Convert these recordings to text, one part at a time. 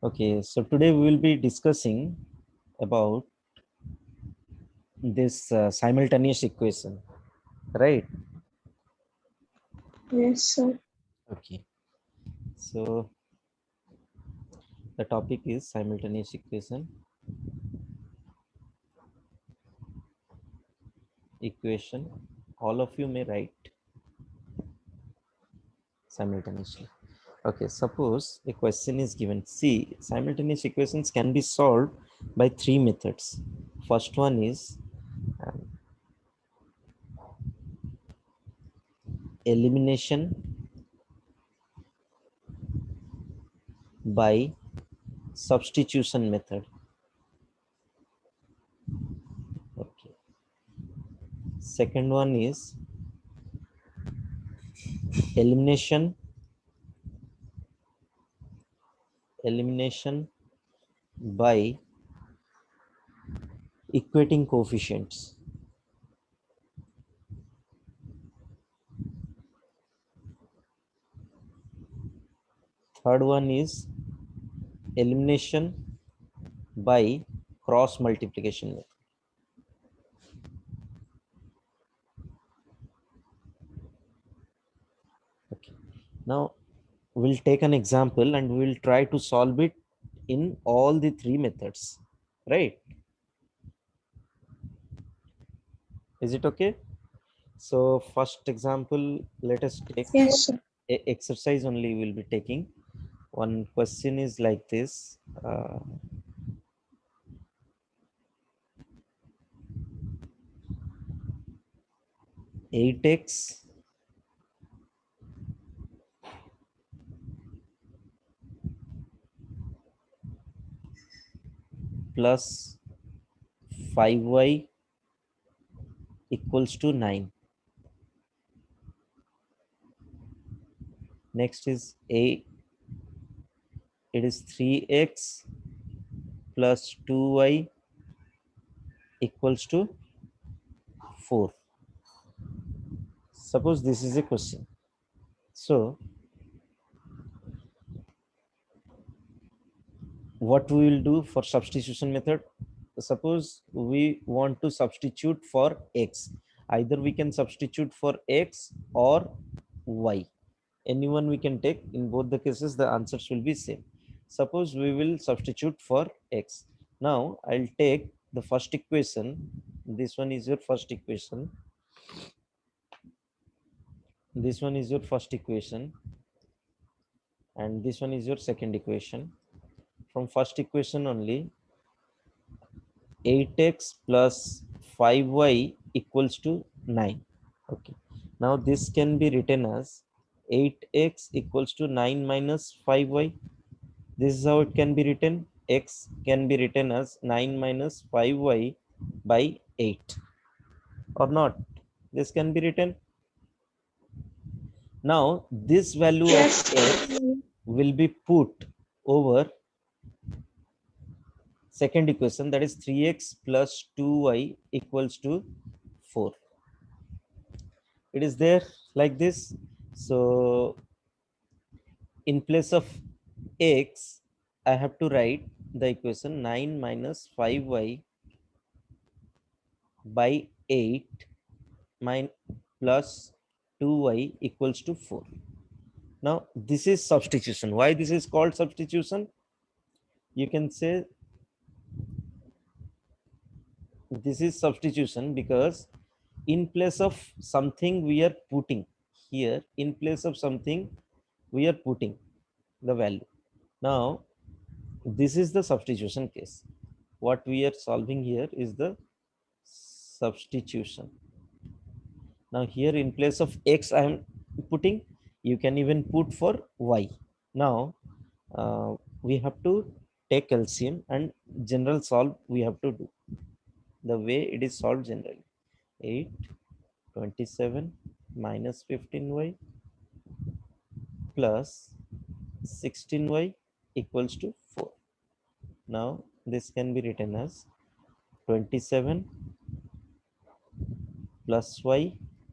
Okay, so today we will be discussing about this simultaneous equation, right? Yes, sir. Okay, so the topic is simultaneous equation. All of you may write simultaneously. Okay, suppose a question is given. See, simultaneous equations can be solved by three methods. First one is um, elimination by substitution method. Okay. Second one is elimination by equating coefficients. Third one is elimination by cross multiplication method. Okay. Now we'll take an example and we'll try to solve it in all the three methods. Right? Is it okay? So first example, let us take Yes, sir. exercise only we'll be taking. One question is like this. 8x plus 5y equals to 9. Next is a, it is 3x plus 2y equals to 4. Suppose this is a question. So what we will do for substitution method? Suppose we want to substitute for x. Either we can substitute for x or y. Anyone we can take. In both the cases, the answers will be same. Suppose we will substitute for x. Now I'll take the first equation. This one is your first equation. This one is your first equation. And this one is your second equation. From first equation only, 8x plus 5y equals to 9. Okay. Now this can be written as 8x equals to 9 minus 5y. This is how it can be written. X can be written as 9 minus 5y by 8. Or not? This can be written. Now this value of Yes. x will be put over second equation, that is 3x plus 2y equals to 4. It is there like this. So in place of x, I have to write the equation 9 minus 5y by 8 plus 2y equals to 4. Now this is substitution. Why this is called substitution? You can say this is substitution because in place of something we are putting here, in place of something we are putting the value. Now this is the substitution case. What we are solving here is the substitution. Now here in place of x I am putting, you can even put for y. Now we have to take LCM and general solve we have to do the way it is solved generally. 8 27 minus 15y plus 16y equals to 4. Now this can be written as 27 plus y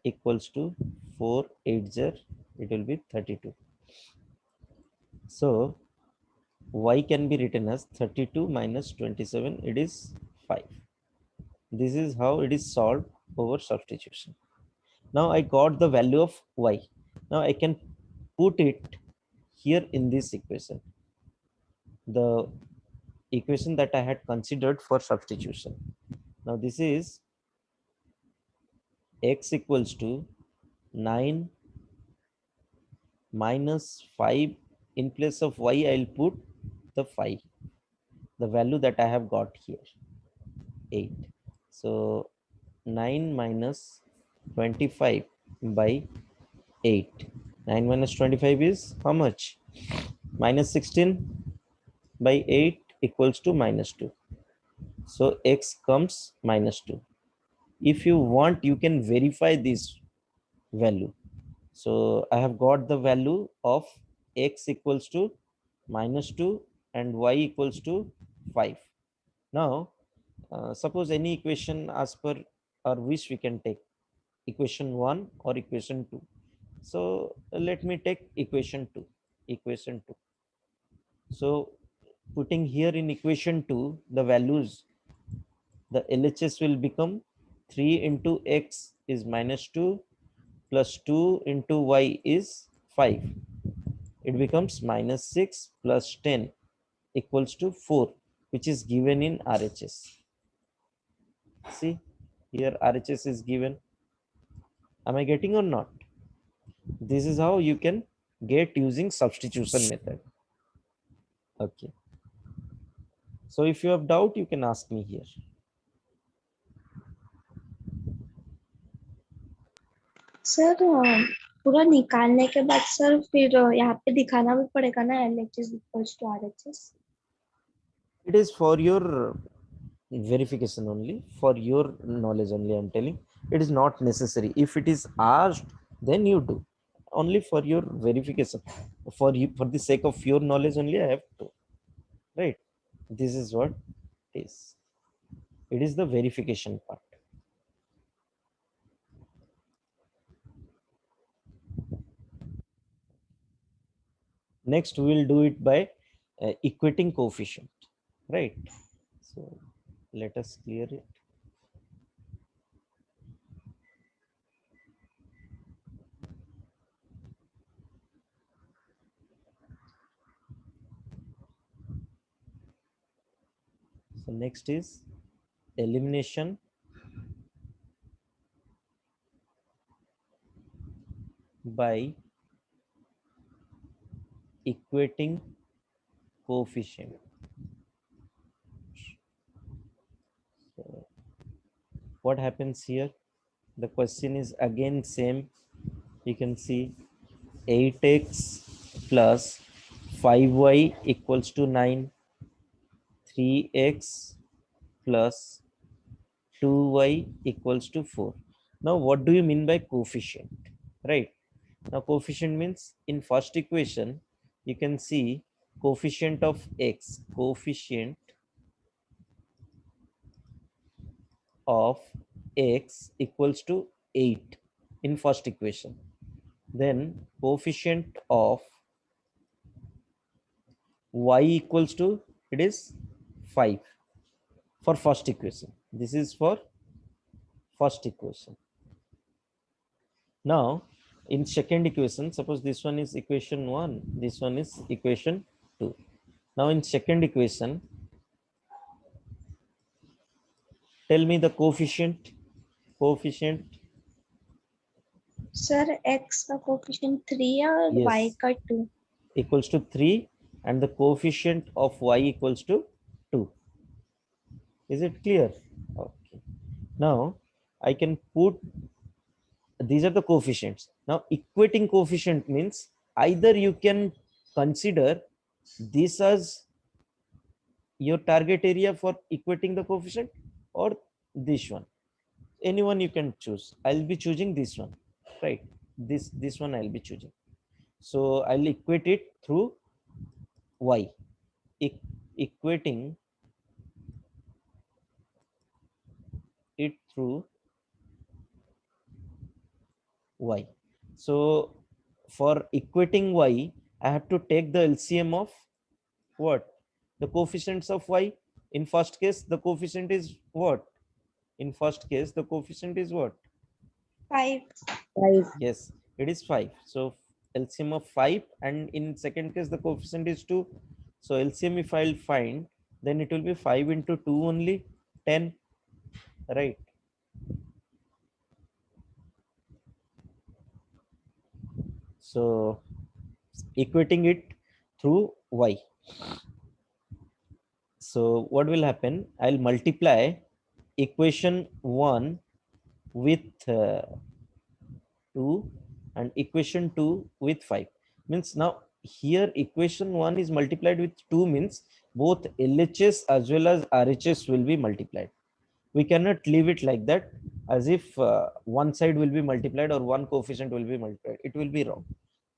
equals to 4 8 0, it will be 32. So y can be written as 32 minus 27, it is 5. This is how it is solved over substitution. Now I got the value of y. Now I can put it here in this equation, the equation that I had considered for substitution. Now this is x equals to 9 minus 5. In place of y, I'll put the 5, the value that I have got here, 8. So 9 minus 25 by 8. 9 minus 25 is how much? Minus 16 by 8 equals to minus 2. So x comes minus 2. If you want, you can verify this value. So I have got the value of x equals to minus 2 and y equals to 5. Now, suppose any equation as per our wish we can take, equation 1 or equation 2. So let me take equation 2. Equation 2. So putting here in equation 2, the values, the LHS will become 3 into x is minus 2 plus 2 into y is 5. It becomes minus 6 plus 10 equals to 4, which is given in RHS. See, here RHS is given. Am I getting or not? This is how you can get using substitution method. Okay. So if you have doubt, you can ask me here. Sir पूरा निकालने के बाद sir फिर यहाँ पे दिखाना भी पड़ेगा ना LHS equals to RHS. It is for your verification only, for your knowledge only. I'm telling, it is not necessary. If it is asked, then you do. Only for your verification, for you, for the sake of your knowledge only, I have to. Right. This is what it is. It is the verification part. Next, we will do it by equating coefficient. Right. So let us clear it. So next is elimination by equating coefficient. So what happens here? The question is again same. You can see 8x plus 5y equals to 9, 3x plus 2y equals to 4. Now what do you mean by coefficient? Right, now coefficient means in first equation you can see coefficient of x, coefficient of x equals to 8 in first equation. Then coefficient of y equals to, it is 5 for first equation. This is for first equation. Now in second equation, suppose this one is equation 1, this one is equation 2. Now in second equation, tell me the coefficient. Sir x का coefficient 3 है और y Yes, का 2. equals to 3 and the coefficient of y equals to 2. Is it clear? Okay. Now I can put, these are the coefficients. Now equating coefficient means either you can consider this as your target area for equating the coefficient or this one. Anyone you can choose. I'll be choosing this one, right? This one I'll be choosing. So I'll equate it through y. Equating it through y. So for equating y, I have to take the LCM of what? The coefficients of y, in first case, the coefficient is what? In first case, the coefficient is what? 5. 5. Yes, it is 5. So LCM of 5, and in second case, the coefficient is 2. So LCM, if I'll find, then it will be 5 into 2 only, 10, right? So equating it through y. So what will happen? I'll multiply equation 1 with 2 and equation 2 with 5. Means now here equation 1 is multiplied with 2 means both LHS as well as RHS will be multiplied. We cannot leave it like that as if one side will be multiplied or one coefficient will be multiplied. It will be wrong.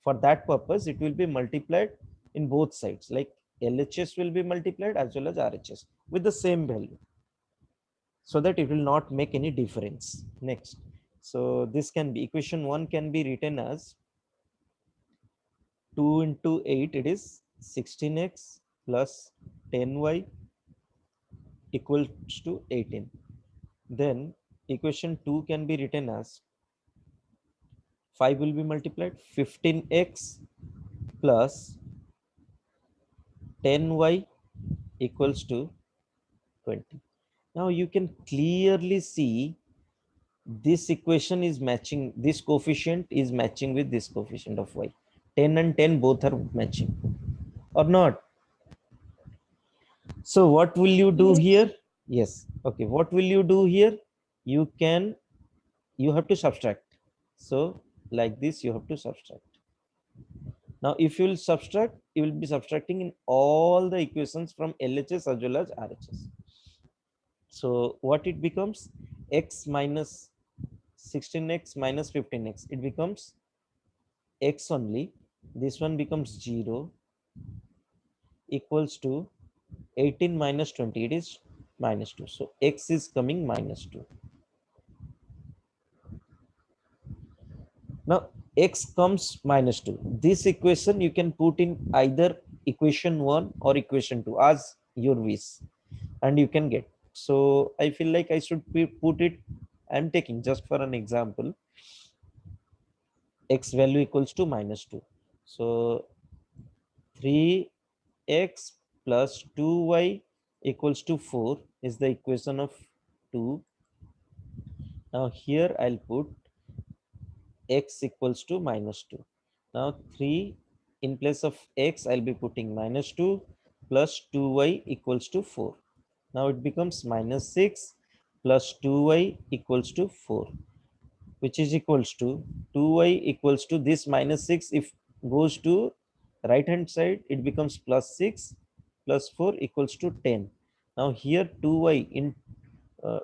For that purpose, it will be multiplied in both sides, like LHS will be multiplied as well as RHS with the same value, so that it will not make any difference. Next, so this can be equation 1 can be written as 2 into 8, it is 16x plus 10y equals to 18. Then equation 2 can be written as 5 will be multiplied 15x plus 10y equals to 20. Now you can clearly see this equation is matching, this coefficient is matching with this coefficient of y. 10 and 10 both are matching or not. So what will you do Yes. here? Yes. Okay. What will you do here? You have to subtract. So like this, you have to subtract. Now, if you will subtract, you will be subtracting in all the equations from LHS as well as RHS. So what it becomes? X minus 16x minus 15x. It becomes x only. This one becomes 0 equals to 18 minus 20. It is minus 2. So x is coming minus 2. Now x comes minus 2. This equation you can put in either equation 1 or equation 2 as your wish, and you can get. So I feel like I should put it, I'm taking just for an example, x value equals to minus 2. So 3x plus 2y equals to 4 is the equation of 2. Now here I'll put x equals to minus 2. Now 3 in place of x, I'll be putting minus 2 plus 2y equals to 4. Now it becomes minus 6 plus 2y equals to 4, which is equals to 2y equals to this minus 6. If goes to right hand side, it becomes plus 6 plus 4 equals to 10. Now here 2y in uh,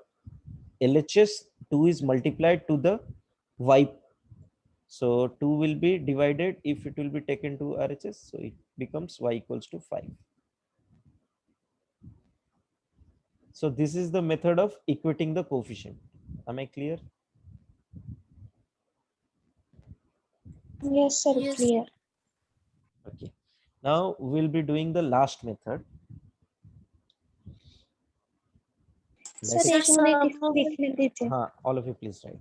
LHS, 2 is multiplied to the y. So 2 will be divided if it will be taken to RHS. So it becomes y equals to 5. So this is the method of equating the coefficient. Am I clear? Yes, sir. Yes. Clear. Okay. Now we'll be doing the last method. Sir That is, एक minute लिख लीजिए. all of you please write.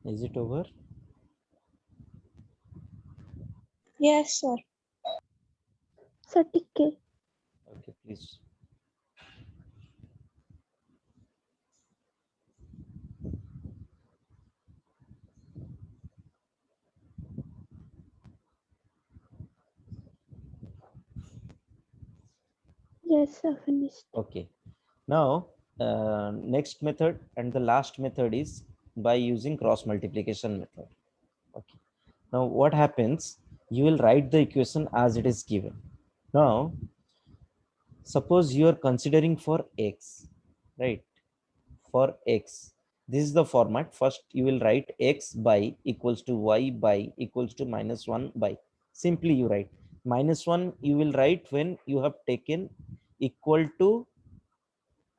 Is it over? Yes, sir. Sir, ठीक है. Okay, please. Yes, sir, finished. Okay. Now, next method and the last method is by using cross multiplication method. Okay. Now, what happens? You will write the equation as it is given. Now, suppose you are considering for x, right? For x, this is the format. First, you will write x by equals to y by equals to minus 1 by. Simply, you write minus 1. You will write when you have taken equal to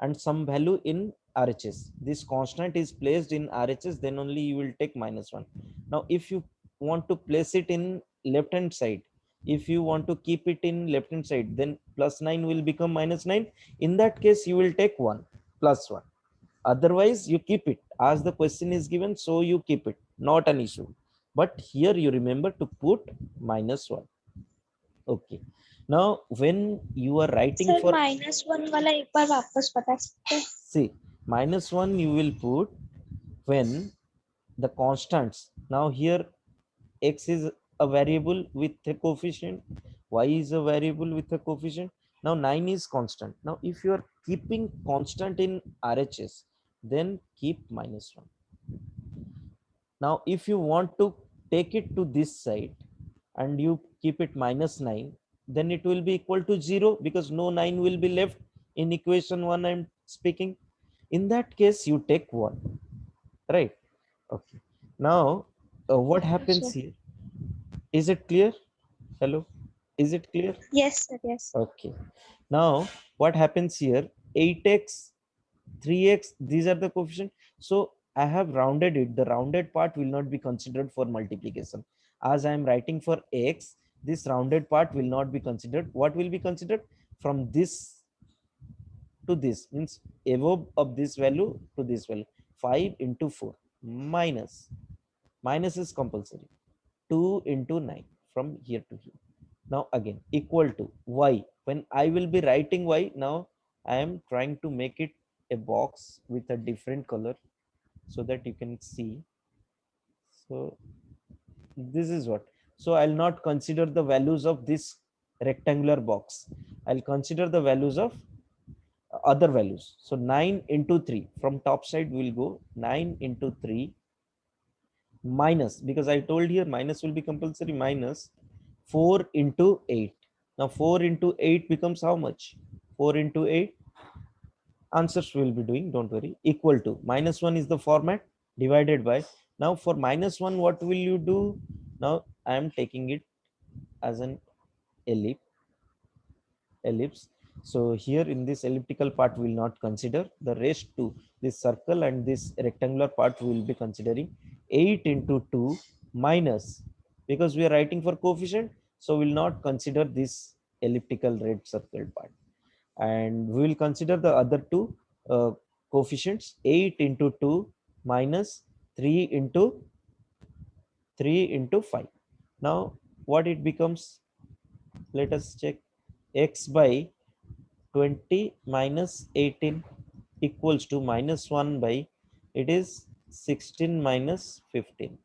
and some value in RHS. This constant is placed in RHS, then only you will take minus 1. Now, if you want to place it in left hand side, if you want to keep it in left hand side, then plus 9 will become minus 9. In that case, you will take 1 plus 1. Otherwise, you keep it as the question is given, so you keep it, not an issue. But here you remember to put minus 1. Okay. Now, when you are writing sir for -1 वाला एक बार वापस बता सकते हैं? see, minus 1 you will put when the constants. Now here x is a variable with a coefficient, y is a variable with a coefficient. Now 9 is constant. Now if you are keeping constant in RHS, then keep minus 1. Now if you want to take it to this side and you keep it minus 9, then it will be equal to 0 because no 9 will be left in equation 1 I'm speaking. In that case, you take 1, right? Okay. Now, what happens Sir. here? Is it clear? Hello? Is it clear? Yes, sir. Yes. Okay. Now, what happens here? 8x, 3x, these are the coefficient. So, I have rounded it. The rounded part will not be considered for multiplication. As I am writing for x, this rounded part will not be considered. What will be considered? From this to this means above of this value to this value. 5 into 4 minus is compulsory. 2 into 9 from here to here. Now again equal to y. When I will be writing y, now I am trying to make it a box with a different color so that you can see. So this is what. So I'll not consider the values of this rectangular box. I'll consider the values of other values. So 9 into 3 from top side will go 9 into 3 minus, because I told here minus will be compulsory, minus 4 into 8. Now 4 into 8 becomes how much? 4 into 8, answers will be doing, don't worry, equal to minus 1 is the format, divided by. Now for minus 1, what will you do? Now I am taking it as an ellipse. So here in this elliptical part we will not consider. The rest two, this circle and this rectangular part, we will be considering. 8 into 2 minus, because we are writing for coefficient, so we will not consider this elliptical red circle part, and we will consider the other two coefficients. 8 into 2 minus 3 into 5. Now what it becomes, let us check. X by 20 minus 18 equals to minus 1 by, it is 16 minus 15,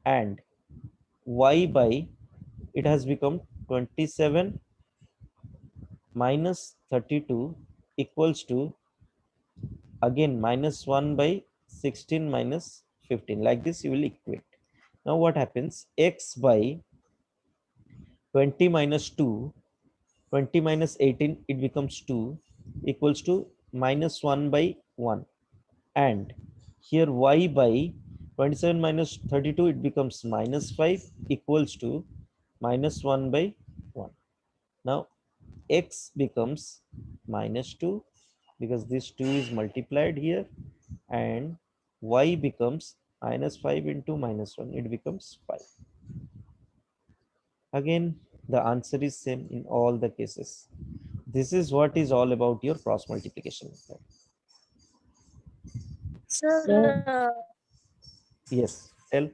and y by, it has become 27 minus 32 equals to again minus 1 by 16 minus 15. Like this you will equate. Now what happens? X by 20 minus 2, 20 minus 18, it becomes 2, equals to minus 1 by 1. And here y by 27 minus 32, it becomes minus 5, equals to minus 1 by 1. Now x becomes minus 2 because this 2 is multiplied here, and y becomes minus 5 into minus 1, it becomes 5. Again, the answer is same in all the cases. This is what is all about your cross multiplication method. Sir, Yes. Tell.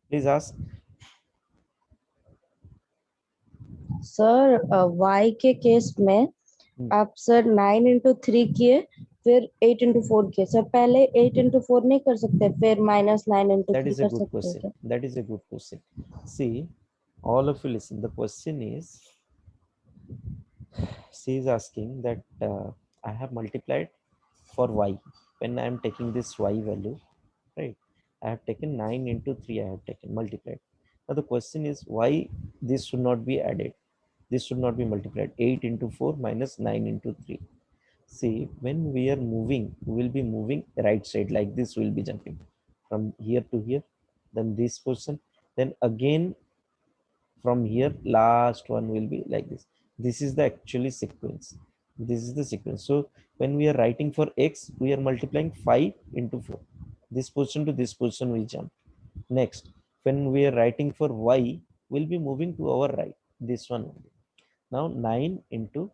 Please ask. Sir y के case में आप sir 9 into 3 किए फिर 8 into 4 किए sir पहले 8 into 4 नहीं कर सकते फिर -9 into That 3 is a कर good सकते हैं question. क्या? That is a good question. See, all of you listen. The question is, she is asking that I have multiplied for y. When I am taking this y value, right? I have taken 9 into 3. I have taken multiplied. Now the question is why this should not be added. This should not be multiplied. 8 into 4 minus 9 into 3. See, when we are moving, we will be moving right side like this. We will be jumping from here to here, then this portion, then again from here, last one will be like this. This is the actually sequence. This is the sequence. So when we are writing for x, we are multiplying 5 into 4. This position to this position we jump. Next, when we are writing for y, we'll be moving to our right. This one only. Now 9 into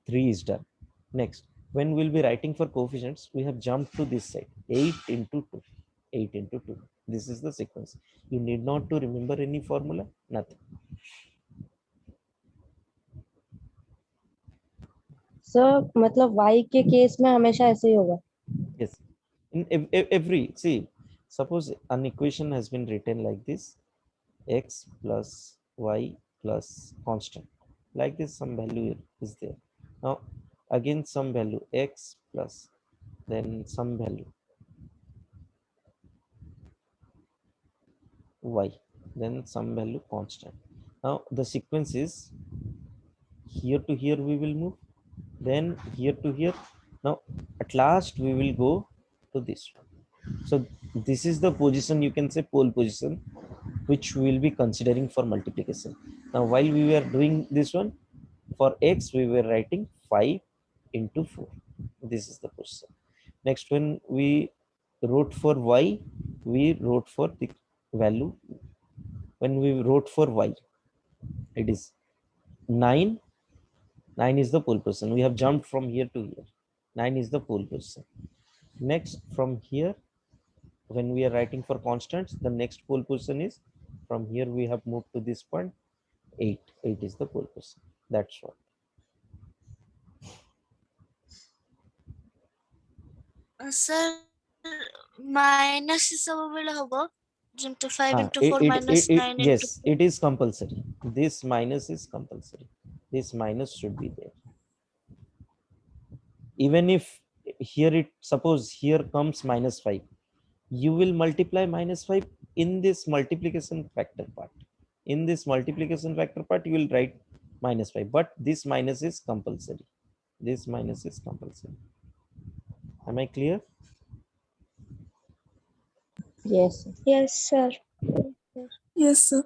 3 is done. Next, when we'll be writing for coefficients, we have jumped to this side. 8 into 2. 8 into 2. This is the sequence. You need not to remember any formula, nothing. Sir मतलब y के case में हमेशा ऐसे ही होगा Yes. In every, see, suppose an equation has been written like this, x plus y plus constant. Like this, some value is there. Now, again, some value x plus, then some value y, then some value constant. Now, the sequence is here to here we will move, then here to here. Now, at last we will go to this one. So this is the position, you can say pole position, which we will be considering for multiplication. Now, while we were doing this one, for x, we were writing 5 into 4. This is the position. Next, when we wrote for y, we wrote for the value. When we wrote for y, it is 9. 9 is the pole position. We have jumped from here to here. 9 is the pole position. Next, from here, when we are writing for constants, the next pole position is from here we have moved to this point. 8 is the pole position. That's what. Sir, minus ସବୁବେଳେ ହବ ଯେମିତି 5 into 4 minus 9 into Yes, it is compulsory. This minus is compulsory. This minus should be there. Even if here it, suppose here comes -5, you will multiply -5 in this multiplication factor part. In this multiplication factor part, you will write -5, but this minus is compulsory. This minus is compulsory. Am I clear? yes Yes, sir. Yes, sir.